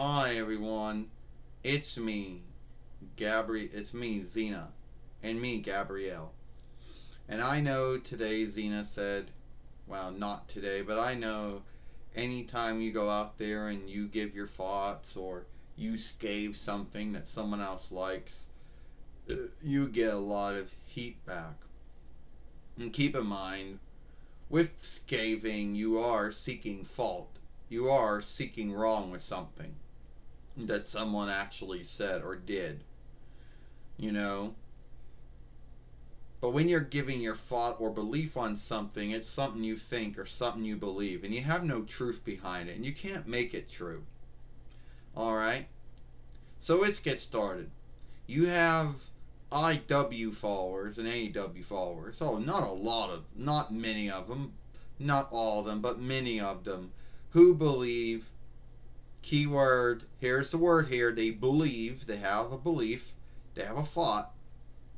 Hi everyone, it's me, it's me, XENA, and me, Gabrielle. And I know today XENA said, well, not today, but I know anytime you go out there and you give your thoughts or you scave something that someone else likes, you get a lot of heat back. And keep in mind, with scathing, you are seeking fault. You are seeking wrong with something that someone actually said or did, you know. But when you're giving your thought or belief on something, it's something you think or something you believe, and you have no truth behind it, and you can't make it true. Alright? So let's get started. You have IW followers and AW followers. Oh, not many of them, not all of them, but many of them who believe, keyword, here's the word here, they believe, they have a belief, they have a thought,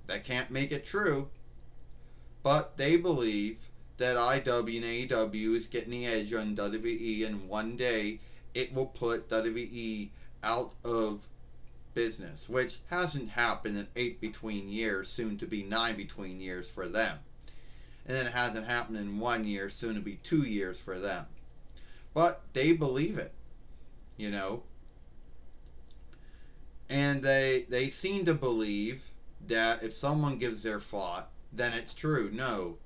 that can't make it true, but they believe that IW and AEW is getting the edge on WWE, and one day it will put WWE out of business, which hasn't happened in 8 between years, soon to be 9 between years for them. And then it hasn't happened in 1 year, soon to be 2 years for them. But they believe it, you know. And they seem to believe that if someone gives their thought, then it's true. No,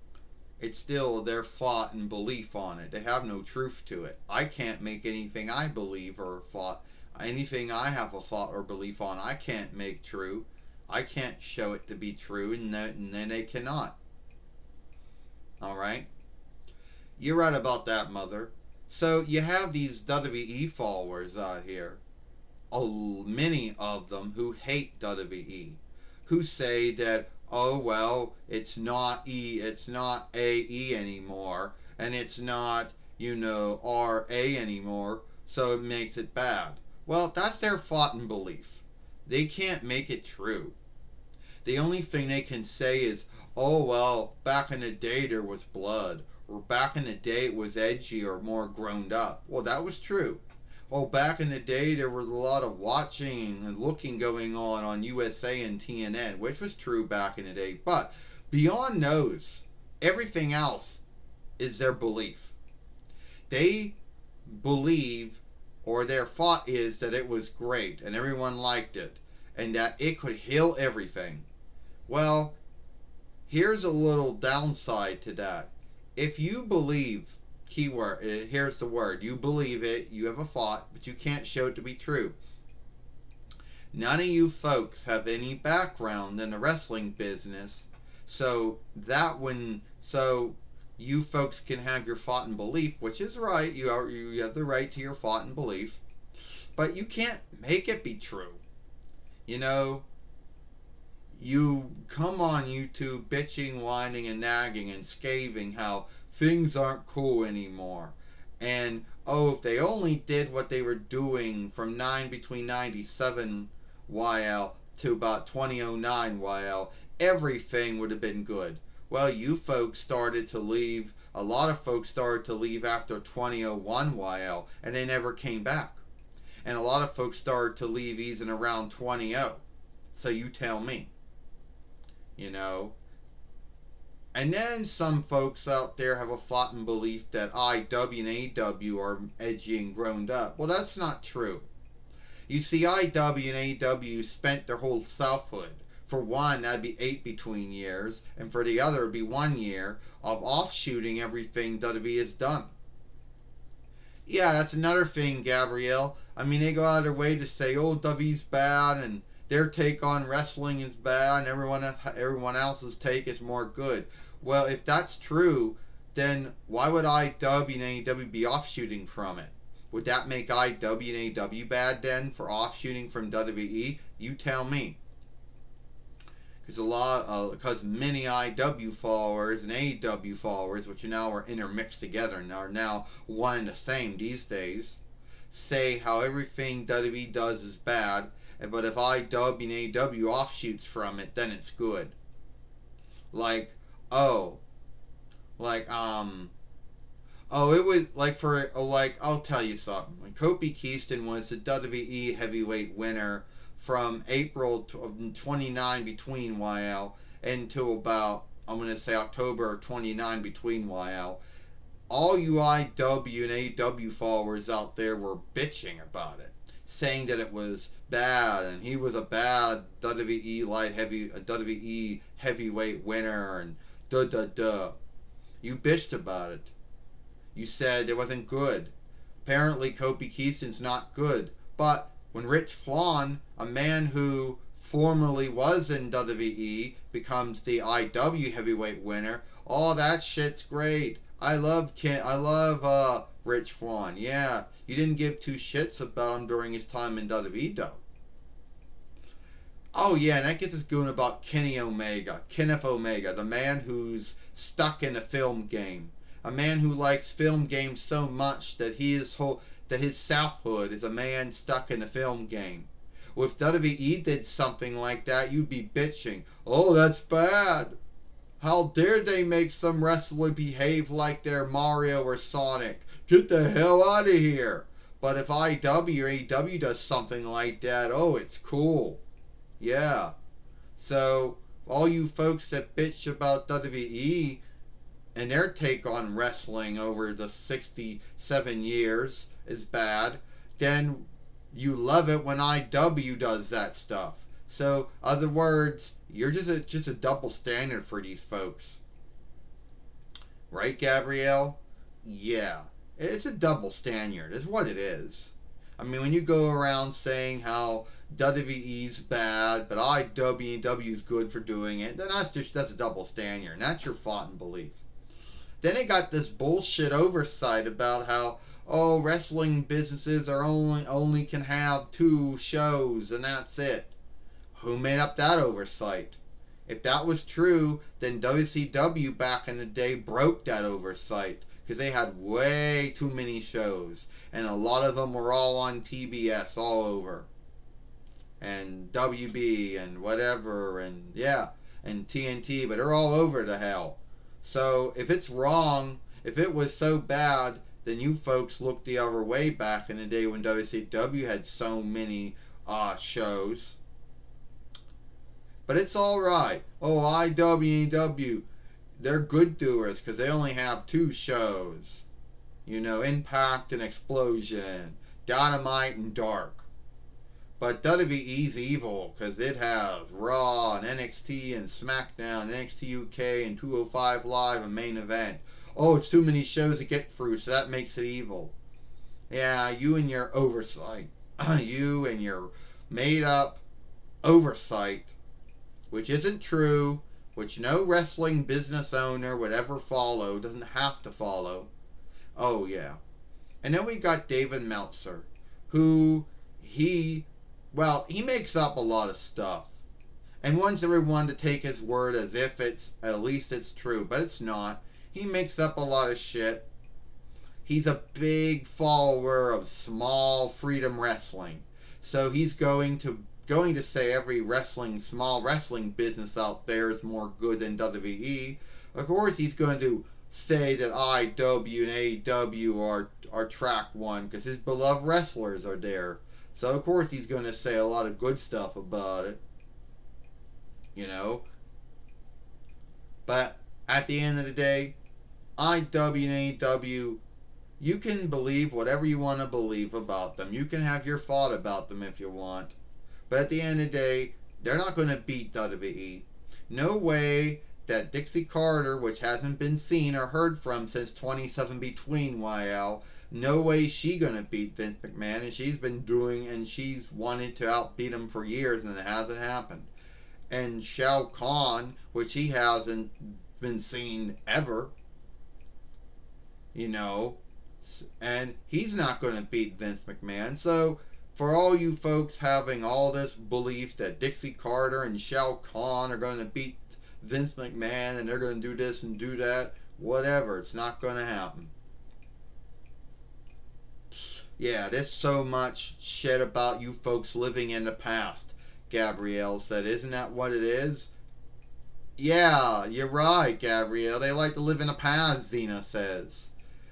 it's still their thought and belief on it. They have no truth to it. I can't make anything I believe or thought, anything I have a thought or belief on, I can't make true. I can't show it to be true, and then they cannot. Alright? You're right about that, Mother. So you have these WWE followers out here, many of them who hate WWE, who say that, oh well, it's not AE anymore, and it's not, RA anymore, so it makes it bad. Well, that's their thought and belief. They can't make it true. The only thing they can say is, oh well, back in the day there was blood, or back in the day it was edgy or more grown up. Well, that was true. Oh, back in the day there was a lot of watching and looking going on USA and TNN, which was true back in the day. But beyond those, everything else is their belief. They believe, or their thought is, that it was great and everyone liked it and that it could heal everything. Well, here's a little downside to that. If you believe, keyword, here's the word, you believe it, you have a thought, but you can't show it to be true. None of you folks have any background in the wrestling business, so you folks can have your thought and belief, which is right. You have the right to your thought and belief, but you can't make it be true. You come on YouTube bitching, whining, and nagging and scathing how things aren't cool anymore. And, oh, if they only did what they were doing from between 97 YL to about 2009 YL, everything would have been good. Well, you folks started to leave, a lot of folks started to leave after 2001 YL, and they never came back. And a lot of folks started to leave even around 20. So you tell me. And then some folks out there have a thought and belief that IW and AW are edgy and grown up. Well, that's not true. You see, IW and AW spent their whole selfhood. For one, that'd be 8 between years, and for the other, it'd be 1 year of offshooting everything WWE has done. Yeah, that's another thing, Gabrielle. I mean, they go out of their way to say, oh, W's bad, and their take on wrestling is bad, and everyone else's take is more good. Well, if that's true, then why would IW and AEW be offshooting from it? Would that make IW and AEW bad then for offshooting from WWE? You tell me. Because many IW followers and AEW followers, which now are intermixed together and are now one and the same these days, say how everything WWE does is bad, but if IW and AEW offshoots from it, then it's good. Oh, it was like I'll tell you something. When Kofi Kingston was the WWE heavyweight winner from April 29 between YL until about I'm gonna say October 29 between YL, all you IW and AW followers out there were bitching about it, saying that it was bad and he was a bad WWE heavyweight winner and duh duh duh. You bitched about it. You said it wasn't good. Apparently, Kofi Kingston's not good. But when Rich Flawn, a man who formerly was in WWE, becomes the IW heavyweight winner, all that shit's great. I love Rich Flawn. Yeah, you didn't give two shits about him during his time in WWE though. Oh yeah, and that gets us going about Kenneth Omega, the man who's stuck in a film game, a man who likes film games so much that his selfhood is a man stuck in a film game. Well, if WWE did something like that, you'd be bitching. Oh, that's bad. How dare they make some wrestler behave like they're Mario or Sonic? Get the hell out of here. But if IW or AEW does something like that, oh, it's cool. Yeah. So, all you folks that bitch about WWE and their take on wrestling over the 67 years is bad, then you love it when IW does that stuff. So, other words, you're just a double standard for these folks. Right, Gabrielle? Yeah. It's a double standard. It's what it is. I mean, when you go around saying how WWE's bad, but IW's good for doing it, then that's a double standard. And that's your thought and belief. Then they got this bullshit oversight about how wrestling businesses are only can have two shows and that's it. Who made up that oversight? If that was true, then WCW back in the day broke that oversight because they had way too many shows and a lot of them were all on TBS all over and WB and whatever and yeah and TNT, but they're all over the hell. So if it's wrong, if it was so bad, then you folks looked the other way back in the day when WCW had so many shows. But it's all right. Oh, IWW, they're good doers because they only have two shows. You know, Impact and Explosion, Dynamite and Dark. But WWE's evil because it has Raw and NXT and SmackDown, NXT UK and 205 Live and Main Event. Oh, it's too many shows to get through, so that makes it evil. Yeah, you and your oversight. You and your made up oversight, which isn't true, which no wrestling business owner would ever follow, doesn't have to follow. Oh, yeah. And then we got David Meltzer, who he makes up a lot of stuff and wants everyone to take his word as if at least it's true, but it's not. He makes up a lot of shit. He's a big follower of small freedom wrestling, so he's going to say every small wrestling business out there is more good than WWE. Of course, he's going to say that IW and AEW are track one because his beloved wrestlers are there. So of course he's going to say a lot of good stuff about it, you know. But at the end of the day, IW and AEW, you can believe whatever you want to believe about them. You can have your thought about them if you want. But at the end of the day, they're not going to beat WWE. No way that Dixie Carter, which hasn't been seen or heard from since 27 Between YL, no way she gonna beat Vince McMahon, and she's wanted to outbeat him for years and it hasn't happened. And Shao Kahn, which he hasn't been seen ever, you know, and he's not gonna beat Vince McMahon. So for all you folks having all this belief that Dixie Carter and Shao Kahn are gonna beat Vince McMahon and they're gonna do this and do that, whatever, it's not gonna happen. Yeah, there's so much shit about you folks living in the past, Gabrielle said. Isn't that what it is? Yeah, you're right, Gabrielle. They like to live in the past, Xena says.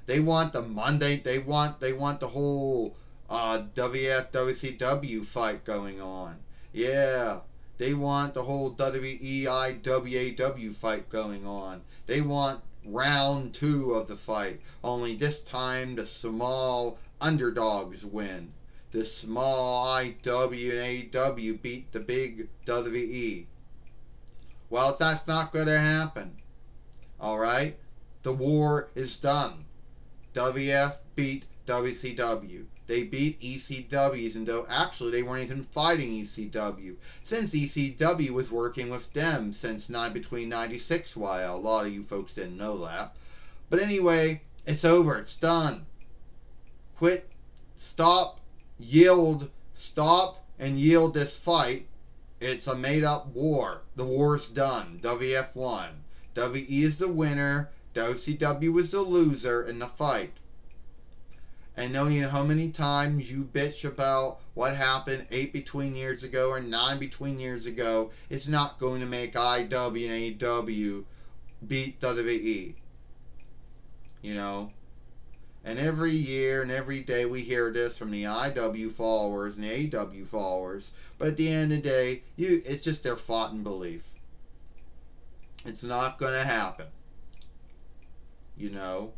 They want the Monday. They want the whole WF WCW fight going on. Yeah, they want the whole WEIWAW fight going on. They want round two of the fight. Only this time the small underdogs win. The small IW and AW beat the big WE. Well, that's not going to happen. All right? The war is done. WF beat WCW. They beat ECWs, and though actually they weren't even fighting ECW, since ECW was working with them since between '96. While a lot of you folks didn't know that. But anyway, it's over. It's done. Quit. Stop. Yield. Stop and yield this fight. It's a made-up war. The war's done. WF won. WE is the winner. WCW was the loser in the fight. And knowing how many times you bitch about what happened 8 between years ago or 9 between years ago, it's not going to make IW and AW beat WWE. You know? And every year and every day we hear this from the IW followers and the AW followers. But at the end of the day, it's just their thought and belief. It's not going to happen. You know?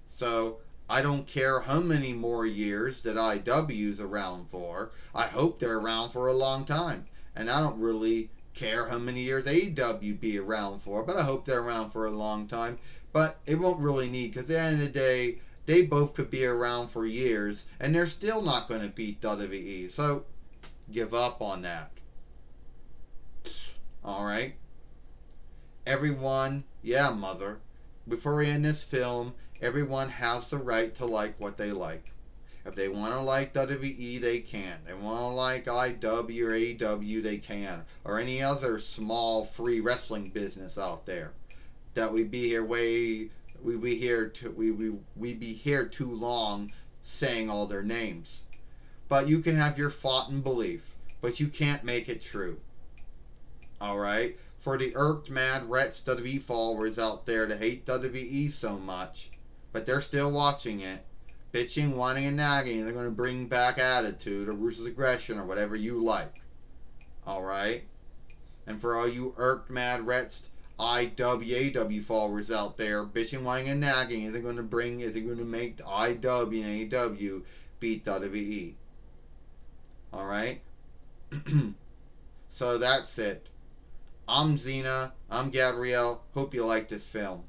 So, I don't care how many more years that IW's around for. I hope they're around for a long time. And I don't really care how many years AW be around for, but I hope they're around for a long time. But it won't really need, because at the end of the day, they both could be around for years, and they're still not going to beat WWE. So, give up on that. Alright? Everyone, yeah, mother, before we end this film, everyone has the right to like what they like. If they want to like WWE, they can. If they want to like IW or AW, they can. Or any other small free wrestling business out there. That we'd be here we'd be here too long saying all their names. But you can have your thought and belief, but you can't make it true. Alright? For the irked mad Rets WWE followers out there that hate WWE so much, but they're still watching it, bitching, whining, and nagging, they're going to bring back attitude or ruthless aggression or whatever you like. Alright? And for all you irked mad Rets IWAW followers out there, bitching, whining, and nagging, is it going to make IW and AW beat WWE? Alright? So that's it. I'm XENA. I'm Gabrielle. Hope you like this film.